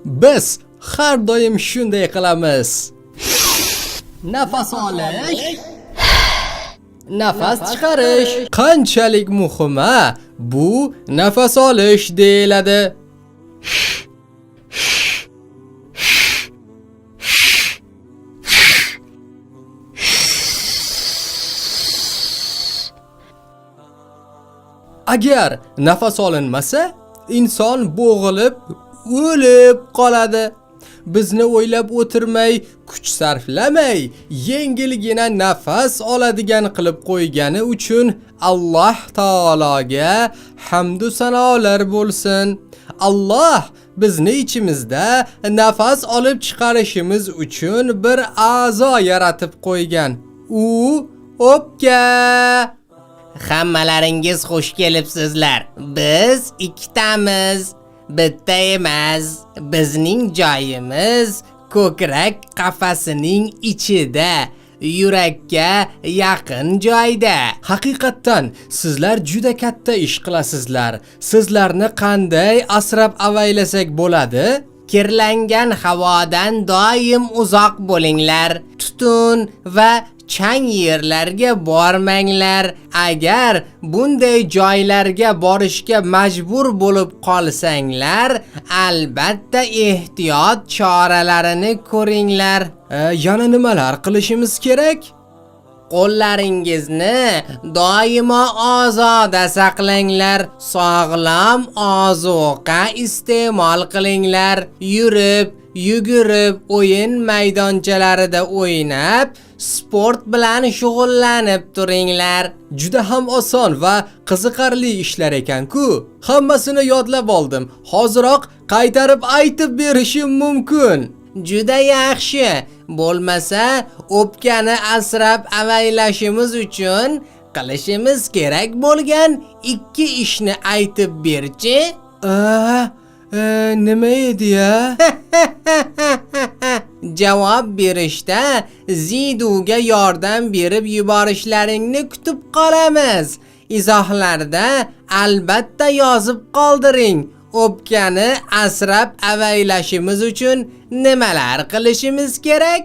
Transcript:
Biz har doim shunday qilamiz. Nafas olish, nafas chiqarish qanchalik muhim a? Bu nafas olish deyiladi. Agar nafas olinmasa, inson bo'g'ilib, o'lib qoladi. Bizni o'ylab o'tirmay, kuch sarflamay, yengilgina nafas oladigan qilib qo'ygani uchun Alloh taologa hamd va sanolar bo'lsin. Alloh bizni ichimizda nafas olib chiqarishimiz uchun bir a'zo yaratib qo'ygan. U o'pka. Hammalaringiz xush kelibsizlar. Biz ikkitamiz, bitta emas. Bizning joyimiz ko'krak qafasining ichida, yurakka yaqin joyda. Haqiqatdan sizlar juda katta ish qilasizlar. Sizlarni qanday asrab avaylasak bo'ladi? Kirlangan havodan doim uzoq bo'linglar. Tutun va chang yerlarga bormanglar. Agar bunday joylarga borishga majbur bo'lib qolsanglar, albatta ehtiyot choralarini ko'ringlar. Yana nimalar qilishimiz kerak? Qo'llaringizni doimo ozoda saqlanglar. Sog'lom ozuqa iste'mol qilinglar. Yurib, yugurib, o'yin maydonchalarida o'ynab, sport bilan shug'ullanib turinglar. Juda ham oson va qiziqarli ishlar ekan-ku. Hammasini yodlab oldim. Hoziroq qaytarib aytib berishim mumkin. Juda yaxshi. Bo'lmasa, o'pkani asrab avaylashimiz uchun qilishimiz kerak bo'lgan 2 ishni aytib berchi? Nima edi ya? Javob berishda Ziduga yordam berib yuborishlaringni kutib qolamiz. Izohlarda albatta yozib qoldiring. O'pkani asrab avaylashimiz uchun nimalar qilishimiz kerak?